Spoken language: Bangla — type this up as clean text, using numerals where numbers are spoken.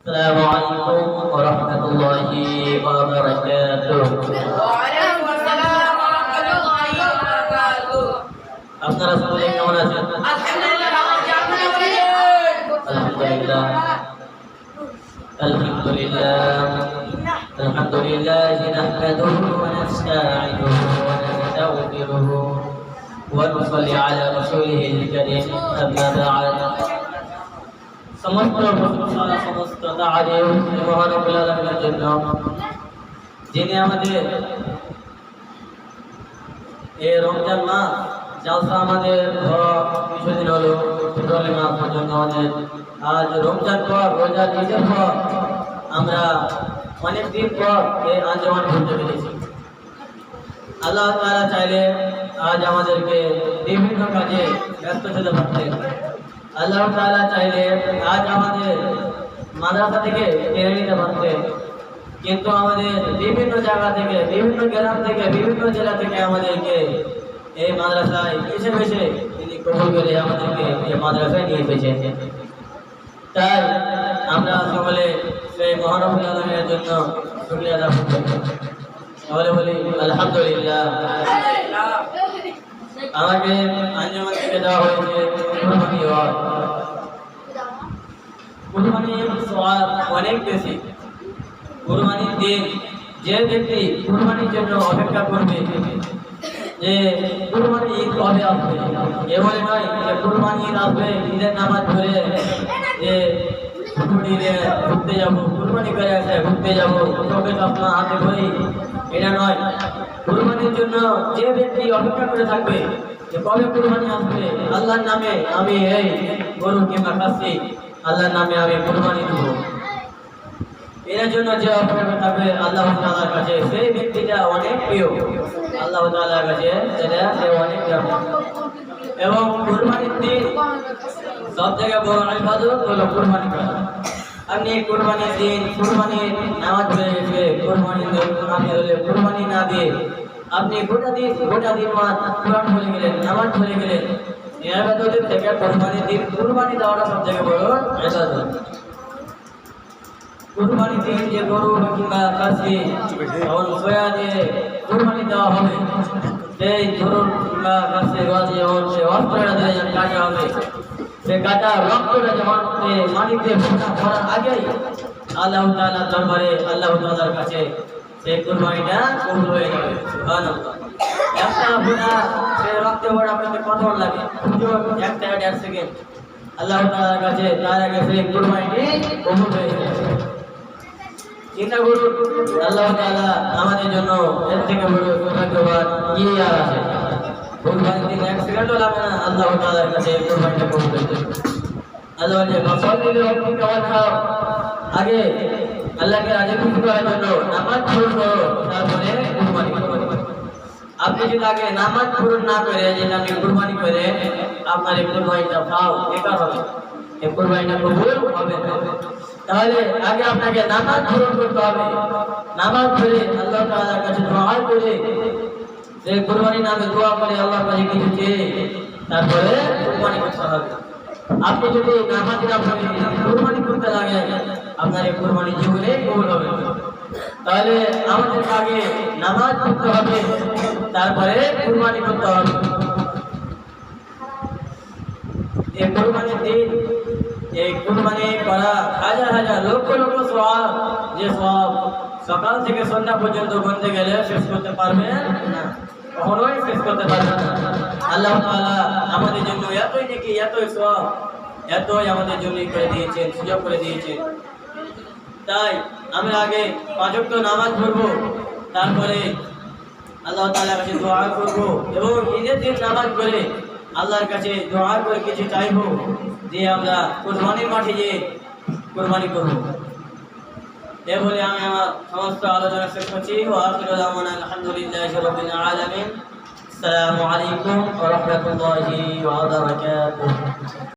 السلام عليكم ورحمة الله وبركاته. وعليكم السلام ورحمة الله وبركاته. আপনারা সকলে কেমন আছেন? আলহামদুলিল্লাহ, আপনি কেমন আছেন? আলহামদুলিল্লাহ আলহামদুলিল্লাহ আলহামদুলিল্লাহ নাহমাদুহু ওয়া নাস্তাঈনুহু ওয়া নাস্তাগফিরুহু ওয়া নুসাল্লি আলা রাসূলিহিল কারীম আম্মা বা'দ। সমস্ত প্রশংসা সমস্ত তারিফ মহান রব্বুল আলামিনের জন্য, যিনি আমাদের এই রমজান মাস জালসা আমাদের কিছুদিন হলো ফেব্রুয়ারি মাস পর্যন্ত আমাদের আজ রমজান পর রোজা ঈদের পর আমরা অনেক দিন পর এই আঞ্জমান ঘুরতে পেরেছি। আল্লাহ তাআলা চাইলে আজ আমাদেরকে বিভিন্ন কাজে ব্যস্ত হতে পারতেন। আল্লাহ তাআলা চাইলে আজ আমাদের মাদ্রাসা থেকে কেড়ে নিতে পারতেন, কিন্তু আমাদের বিভিন্ন জায়গা থেকে, বিভিন্ন গ্রাম থেকে, বিভিন্ন জেলা থেকে আমাদেরকে এই মাদ্রাসায় বেছে বেছে তিনি কবুল করে আমাদেরকে এই মাদ্রাসায় নিয়ে এসেছেন। তাই আমরা সকলে সেই মহান রব্বুল আলামিনের জন্য শুকরিয়া আদায় করি। সকলে বলি আলহামদুলিল্লাহ। আমাকে আঞ্জুমান থেকে দেওয়া হয়েছে কুরবানি ওয়াজ। কুরবানির সওয়াব অনেক বেশি। কুরবানির দিন যে ব্যক্তি কুরবানির জন্য অপেক্ষা করবে যে কুরবানি ঈদ কবে আসবে, এভাবে নয় যে কুরবানি ঈদ আসবে ঈদের নামাজ পড়ে যে ছুটিতে ঘুরতে যাবো, কুরবানি করে আসে ঘুরতে যাবো, চোখে চশমা হাতে ধরি, এটা নয়। কুরবানির জন্য যে ব্যক্তি অপেক্ষা করে থাকবে যে কবে কুরবানি আসবে, আল্লাহর নামে আমি এই গরু কিংবা খাসি আল্লাহর নামে আমি কুরবানি দেবো, এর জন্য যে অপেক্ষা থাকবে আল্লাহ তাআলার কাছে সেই ব্যক্তিটা অনেক প্রিয় আল্লাহ তাআলার কাছে, সেটা সে অনেক প্রিয়। এবং কুরবানির দিন সব থেকে বড় ইবাদত হলো কুরবানি করা। আপনি কুরবানির দিন কুরবানির নামাজ পড়ে গেছে, কুরবানি না দিয়ে আপনি গোটা দিন কোরআন পড়ে গেলেন, নামাজ পড়ে গেলেন, এই ইবাদতের থেকে কুরবানির দিন কুরবানি দেওয়াটা সব থেকে বড় ইবাদত। কুরবানি দিন যে গরু কিংবা খাসি এবং সোয়া দিয়ে কুরবানি দেওয়া হবে, সেই গরু কিংবা খাসি গজে এবং সে অস্ত্রটা দিলে যখন কাটা হবে, সে কাটা রক্তটা যখন মাটিতে পড়ার আগেই আল্লাহ তাআলার দরবারে আল্লাহ তাআলার কাছে সেই কুরবানিটা কবুল হয়ে যাবে। সুবহানাল্লাহ। একটা ফোঁটা সে রক্তে পড়া করতে কত লাগে? 1 থেকে 1.5 সেকেন্ড। আল্লাহ তাআলার কাছে তার আগে সেই কুরবানিটি কবুল হয়ে যাবে। চিন্তা করুন, আল্লাহ তাআলা আমাদের জন্য এর থেকে বড় সৌভাগ্যবান কি আর আছে? কুরবানির দিন 1 সেকেন্ডও লাগে না আল্লাহ তাআলার কাছে কুরবানিটা কবুল হয়ে যাবে। আল্লাহ বলে ফসলি লিরাব্বিকা ওয়ানহার, আগে আল্লাহকে রাজি খুশি করার জন্য নামাজ পূরণ করো, তারপরে কুরবানি করো। আপনি যদি আগে নামাজ পূরণ না করে যে আমি কুরবানি করে আপনার এই কুরবানিটা পাও, বেকার হবে, এই কুরবানিটা কবুল হবে না। তাহলে আগে আপনাকে নামাজ পূরণ করতে হবে, নামাজ পড়ে আল্লাহ তাআলার কাছে দোয়া করে, যে কুরবানির নামে দোয়া করে আল্লাহর কাছে কিছু চেয়ে তারপরে কুরবানি করতে হবে। আপনি যদি নামাজ না পড়ে কুরবানি করতে লাগে, আপনার এই কুরবানি জীবনে কবুল হবে। তাহলে আমাদের আগে নামাজ পড়তে হবে, তারপরে কুরবানি করতে হবে। এই কুরবানির দিন এই কুরবানি করা হাজার হাজার লক্ষ লক্ষ সওয়াব, যে সওয়াব সকাল থেকে সন্ধ্যা পর্যন্ত গুনতে গেলে শেষ করতে পারবে না, কখনোই শেষ করতে পারবে না। আল্লাহ তাআলা আমাদের জন্য এতই নেকি, এতই সওয়াব, এতই আমাদের জন্য করে দিয়েছেন, সুযোগ করে দিয়েছেন। তাই আমরা আগে 5 ওয়াক্ত নামাজ পড়বো, তারপরে আল্লাহ তাআলার কাছে দোয়া করব, এবং ঈদের দিন নামাজ পড়ে আল্লাহর কাছে দোয়া করে কিছু চাইবো যে আমরা কুরবানির মাঠে গিয়ে কুরবানি করবো। এ বলে আমি আমার সমস্ত আলোচনা শেষ করছি। আলহামদুলিল্লাহি রাব্বিল আলামিন। আসসালামু আলাইকুম ওয়া রাহমাতুল্লাহি ওয়া বারাকাতুহু।